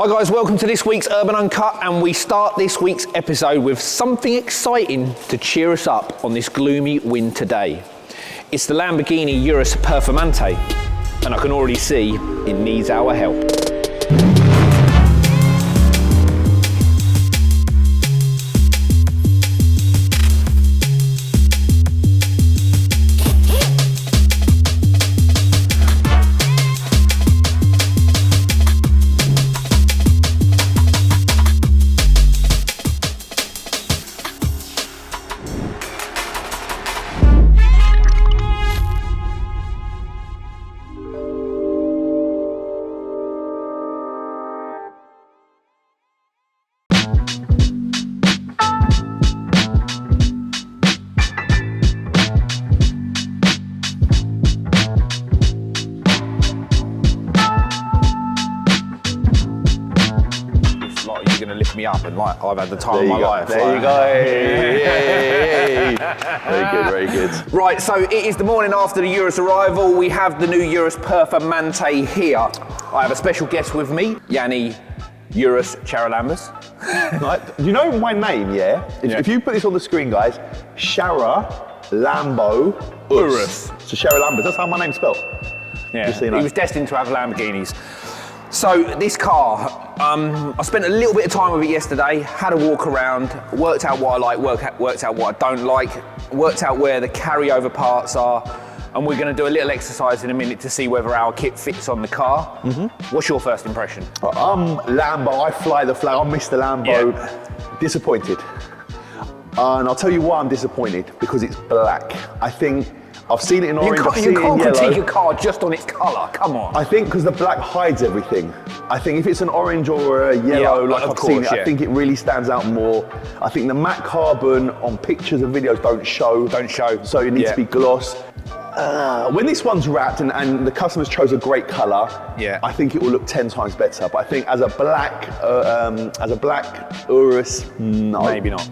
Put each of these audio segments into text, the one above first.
Hi guys, welcome to this week's Urban Uncut, and we start this week's episode with something exciting to cheer us up on this gloomy winter day. It's the Lamborghini Urus Performante, and I can already see it needs our help. Lift me up and like I've had the time of my life. There you go. Very good, very good. Right, so it is the morning after the Urus arrival. We have the new Urus Performante here. I have a special guest with me, Yianni Charalambous. Right. You know my name, yeah? If you put this on the screen, guys, Charalambous. So Charalambous, that's how my name's spelled. Yeah, so you know. He was destined to have Lamborghinis. So this car, I spent a little bit of time with it yesterday, had a walk around, worked out what I like, worked out what I don't like, worked out where the carryover parts are, and we're going to do a little exercise in a minute to see whether our kit fits on the car. What's your first impression? Lambo, I fly the flag, I'm Mr. Lambo. Yeah. Disappointed. And I'll tell you why I'm disappointed, because it's black. I think I've seen it in orange, I've seen it in yellow. You can't critique a car just on its colour, come on. I think because the black hides everything. I think if it's an orange or a yellow, like I've seen it, I think it really stands out more. I think the matte carbon on pictures and videos don't show. So it needs to be gloss. When this one's wrapped and the customers chose a great colour, I think it will look 10 times better. But I think as a black Urus, no. Maybe not.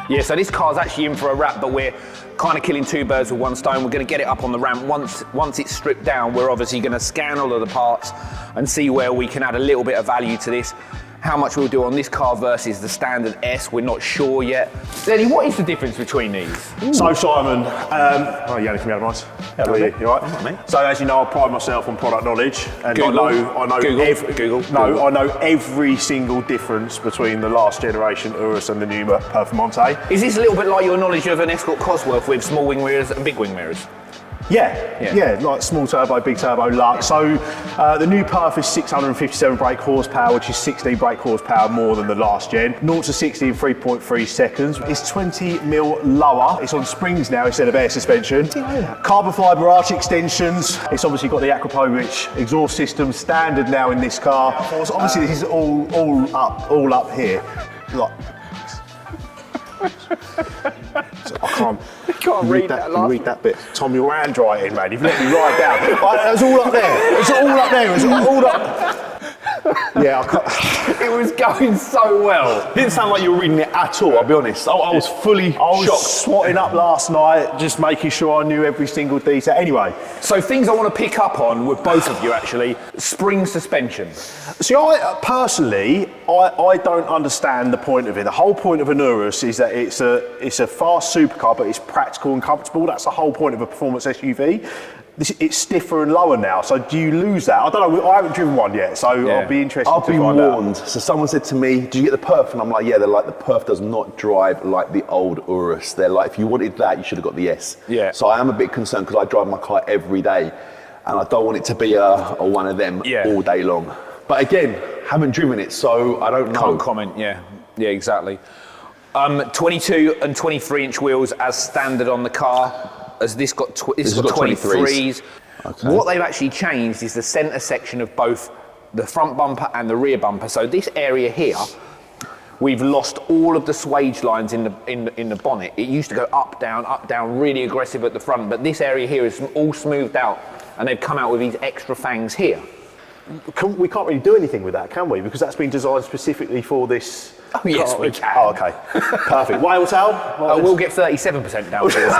Yeah, so this car's actually in for a wrap, but we're kind of killing two birds with one stone. We're going to get it up on the ramp. Once it's stripped down, we're obviously going to scan all of the parts and see where we can add a little bit of value to this. How much we'll do on this car versus the standard S, we're not sure yet. Lenny, what is the difference between these? So Simon, Yianni from Advice. How are you? You all right? So as you know, I pride myself on product knowledge, and I know every single difference between the last generation Urus and the new Performante. Is this a little bit like your knowledge of an Escort Cosworth with small wing mirrors and big wing mirrors? Yeah, like small turbo, big turbo, Lux. So the new Perf is 657 brake horsepower, which is 16 brake horsepower more than the last gen. 0 to 60 in 3.3 seconds. It's 20 mil lower. It's on springs now instead of air suspension. Carbon fibre arch extensions. It's obviously got the Aquapovic exhaust system, standard now in this car. So obviously this is all up here. Like, so I can't read that bit. Tom, your handwriting, man. You've let me write down. It was all up there. It was all up there. It was all up. Yeah, I can't. It was going so well. It didn't sound like you were reading it at all, I'll be honest. I was fully shocked. I was swatting up last night, just making sure I knew every single detail. Anyway. So things I want to pick up on with both of you actually, spring suspension. See, I don't understand the point of it. The whole point of an Urus is that it's a fast supercar, but it's practical and comfortable. That's the whole point of a performance SUV. It's stiffer and lower now, so do you lose that? I don't know, I haven't driven one yet, so I'll be interested to find out. I'll be warned. So someone said to me, do you get the Perf? And I'm like, yeah, they're like, the Perf does not drive like the old Urus. They're like, if you wanted that, you should have got the S. Yeah. So I am a bit concerned because I drive my car every day, and I don't want it to be a one of them all day long. But again, haven't driven it, so I don't know. Can't comment, yeah, exactly. 22 and 23 inch wheels as standard on the car. As this got 23s. Okay. What they've actually changed is the centre section of both the front bumper and the rear bumper. So this area here, we've lost all of the swage lines in the bonnet. It used to go up, down, really aggressive at the front, but this area here is all smoothed out, and they've come out with these extra fangs here. we can't really do anything with that, can we? Because that's been designed specifically for this. Oh, yes, we can. Oh, okay. Perfect. Whale tail? We'll get 37% down for this.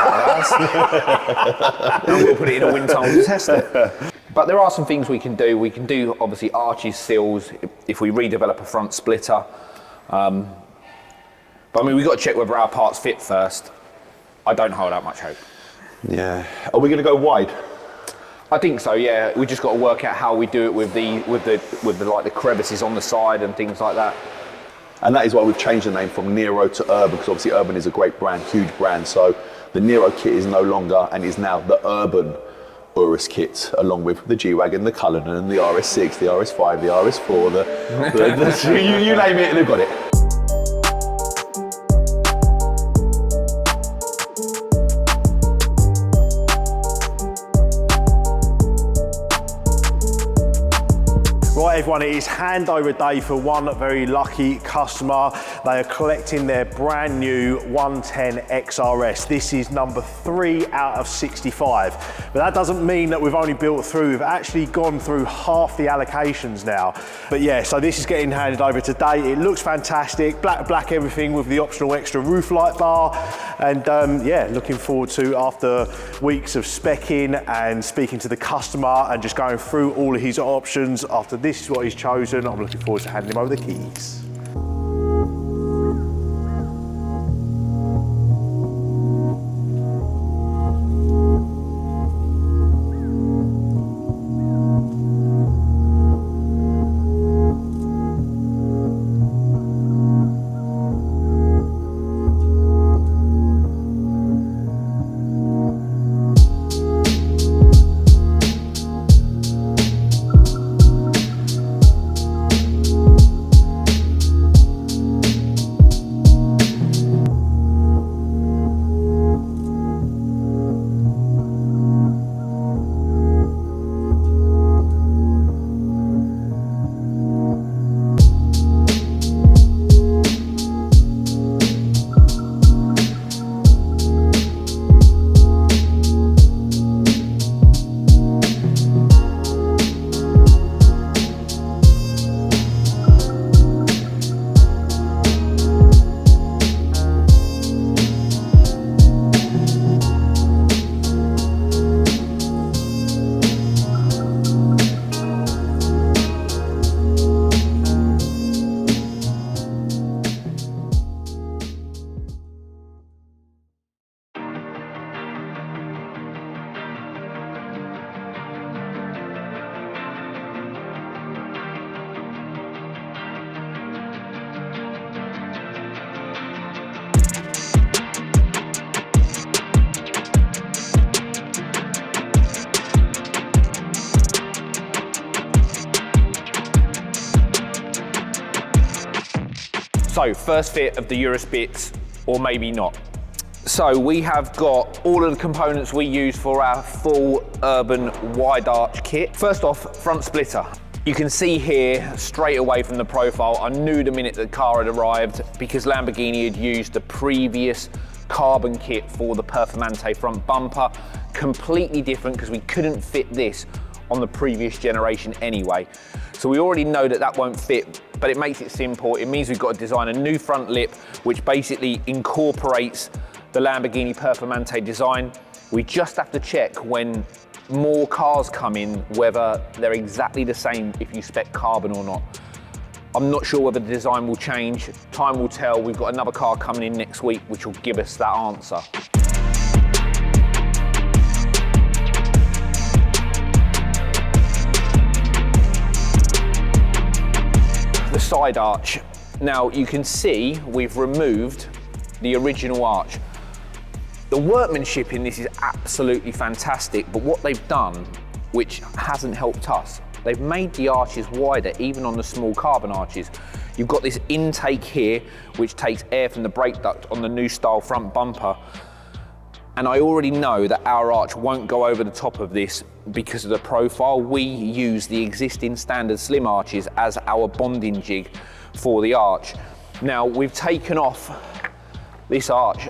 And we'll put it in a wind tunnel to test it. But there are some things we can do. We can do, obviously, arches, sills, if we redevelop a front splitter. But I mean, we've got to check whether our parts fit first. I don't hold out much hope. Yeah. Are we going to go wide? I think so, yeah. We just got to work out how we do it with the like the crevices on the side and things like that. And that is why we've changed the name from Nero to Urban, because obviously Urban is a great brand, huge brand. So the Nero kit is no longer, and is now the Urban Urus kit, along with the G-Wagon, the Cullinan, the RS6, the RS5, the RS4, you name it, they've got it. Right, everyone, it is handover day for one very lucky customer. They are collecting their brand new 110 XRS. This is number 3 out of 65. But that doesn't mean that we've only built through. We've actually gone through half the allocations now. But yeah, so this is getting handed over today. It looks fantastic. Black everything with the optional extra roof light bar. And yeah, looking forward to, after weeks of speccing and speaking to the customer and just going through all of his options, after this is what he's chosen, I'm looking forward to handing him over the keys. So, first fit of the Urus bits, or maybe not. So we have got all of the components we use for our full Urban wide arch kit. First off, front splitter. You can see here straight away from the profile, I knew the minute the car had arrived because Lamborghini had used the previous carbon kit for the Performante front bumper. Completely different because we couldn't fit this on the previous generation anyway. So we already know that that won't fit, but it makes it simple. It means we've got to design a new front lip, which basically incorporates the Lamborghini Performante design. We just have to check when more cars come in whether they're exactly the same if you spec carbon or not. I'm not sure whether the design will change. Time will tell. We've got another car coming in next week which will give us that answer. The side arch. Now you can see we've removed the original arch. The workmanship in this is absolutely fantastic, but what they've done, which hasn't helped us, they've made the arches wider, even on the small carbon arches. You've got this intake here, which takes air from the brake duct on the new style front bumper. And I already know that our arch won't go over the top of this because of the profile. We use the existing standard slim arches as our bonding jig for the arch. Now, we've taken off this arch,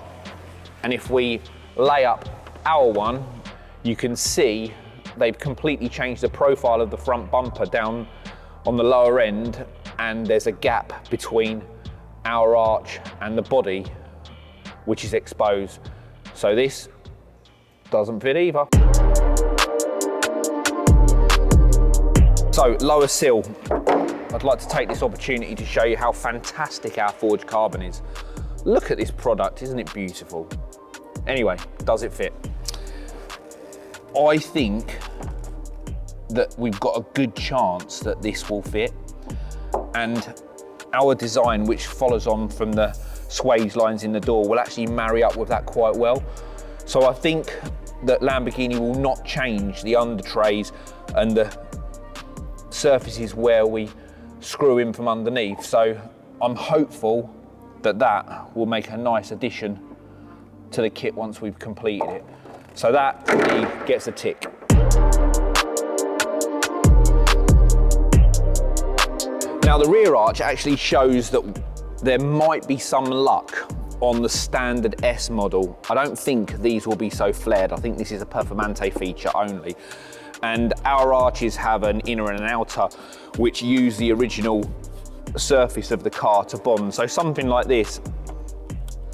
and if we lay up our one, you can see they've completely changed the profile of the front bumper down on the lower end, and there's a gap between our arch and the body, which is exposed. So this doesn't fit either. So lower sill. I'd like to take this opportunity to show you how fantastic our forged carbon is. Look at this product, isn't it beautiful? Anyway, does it fit? I think that we've got a good chance that this will fit, and our design, which follows on from the swage lines in the door, will actually marry up with that quite well. So I think that Lamborghini will not change the under trays and the surfaces where we screw in from underneath. So I'm hopeful that that will make a nice addition to the kit once we've completed it. So that to me gets a tick. Now the rear arch actually shows that there might be some luck on the standard S model. I don't think these will be so flared. I think this is a Performante feature only. And our arches have an inner and an outer, which use the original surface of the car to bond. So something like this,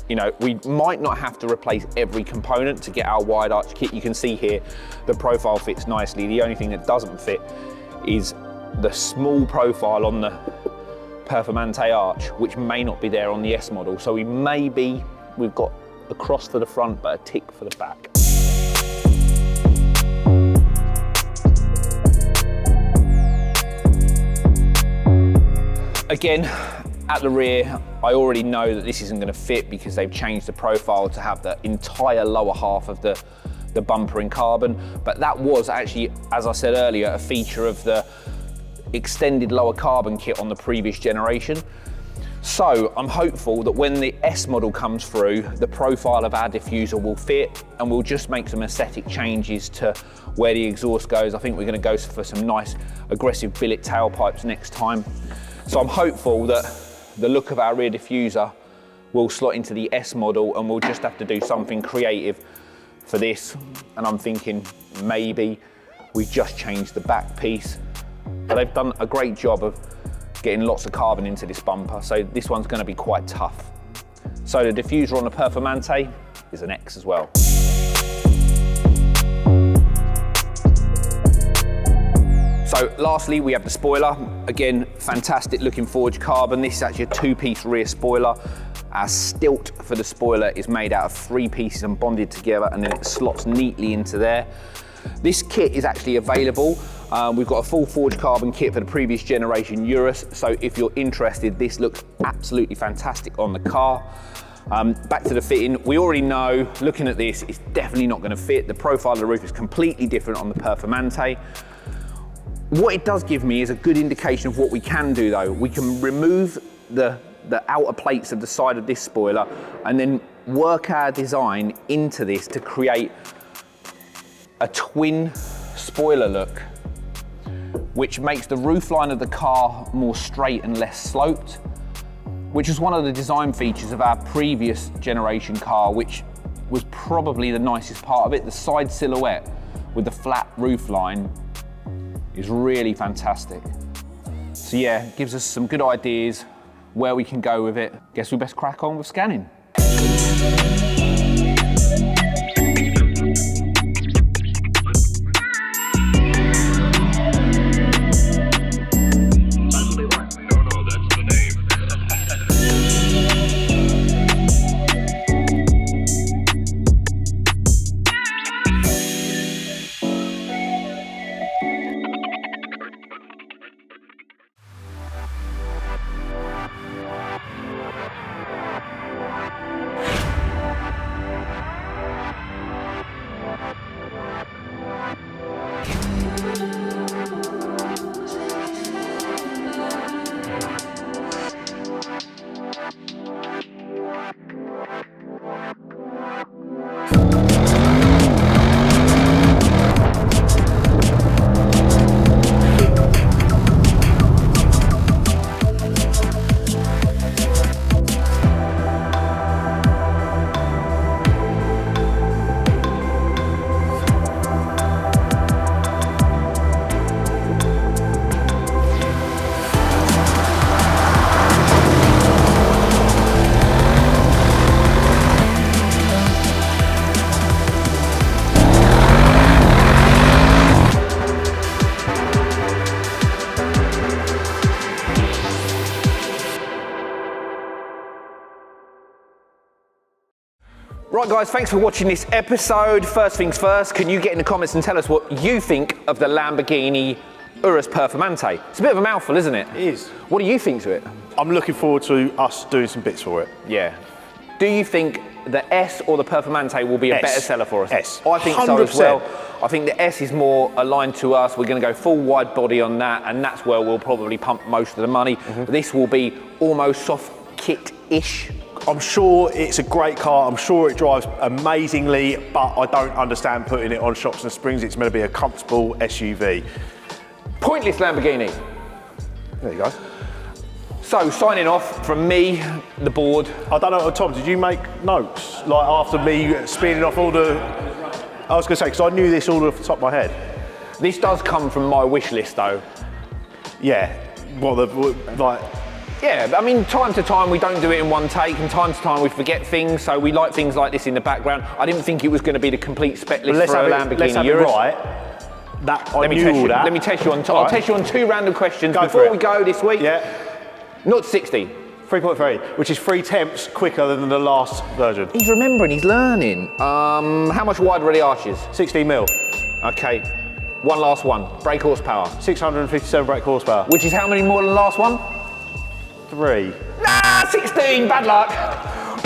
you know, we might not have to replace every component to get our wide arch kit. You can see here, the profile fits nicely. The only thing that doesn't fit is the small profile on the Performante arch, which may not be there on the S model. So we've got a cross for the front, but a tick for the back. Again, at the rear, I already know that this isn't going to fit because they've changed the profile to have the entire lower half of the bumper in carbon. But that was actually, as I said earlier, a feature of the extended lower carbon kit on the previous generation. So I'm hopeful that when the S model comes through, the profile of our diffuser will fit, and we'll just make some aesthetic changes to where the exhaust goes. I think we're going to go for some nice aggressive billet tailpipes next time. So I'm hopeful that the look of our rear diffuser will slot into the S model, and we'll just have to do something creative for this. And I'm thinking maybe we just change the back piece. But they've done a great job of getting lots of carbon into this bumper, so this one's going to be quite tough. So the diffuser on the Performante is an X as well. So lastly, we have the spoiler. Again, fantastic looking forged carbon. This is actually a two-piece rear spoiler. Our stilt for the spoiler is made out of 3 pieces and bonded together, and then it slots neatly into there. This kit is actually available. We've got a full forged carbon kit for the previous generation Urus, so if you're interested, this looks absolutely fantastic on the car. Back to the fitting, we already know, looking at this, it's definitely not going to fit. The profile of the roof is completely different on the Performante. What it does give me is a good indication of what we can do though. We can remove the outer plates of the side of this spoiler and then work our design into this to create a twin spoiler look, which makes the roofline of the car more straight and less sloped, which is one of the design features of our previous generation car, which was probably the nicest part of it. The side silhouette with the flat roofline is really fantastic. So yeah, it gives us some good ideas where we can go with it. Guess we best crack on with scanning. Right guys, thanks for watching this episode. First things first, can you get in the comments and tell us what you think of the Lamborghini Urus Performante? It's a bit of a mouthful, isn't it? It is. What do you think to it? I'm looking forward to us doing some bits for it. Yeah. Do you think the S or the Performante will be a better seller for us? S. I think 100%. so as well. I think the S is more aligned to us. We're going to go full wide body on that, and that's where we'll probably pump most of the money. This will be almost soft kit-ish. I'm sure it's a great car. I'm sure it drives amazingly, but I don't understand putting it on shocks and springs. It's meant to be a comfortable SUV. Pointless Lamborghini. There you go. So, signing off from me, the board. I don't know, Tom, did you make notes? Like after me spinning off all the... I was going to say, because I knew this all off the top of my head. This does come from my wish list though. Yeah, like... Yeah, I mean, time to time we don't do it in one take, and time to time we forget things, so we like things like this in the background. I didn't think it was going to be the complete spec list for a Lamborghini let's have Urus. it right. Let me test you on. I'll test you on 2 random questions before we go this week. Yeah. 0 to 60. 3.3, which is 3 tenths quicker than the last version. He's remembering, he's learning. How much wider are the arches? 16 mil. Okay. One last one. Brake horsepower. 657 brake horsepower. Which is how many more than the last one? 3. Nah, 16. Bad luck.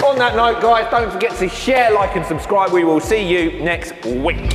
On that note, guys, don't forget to share, like, and subscribe. We will see you next week.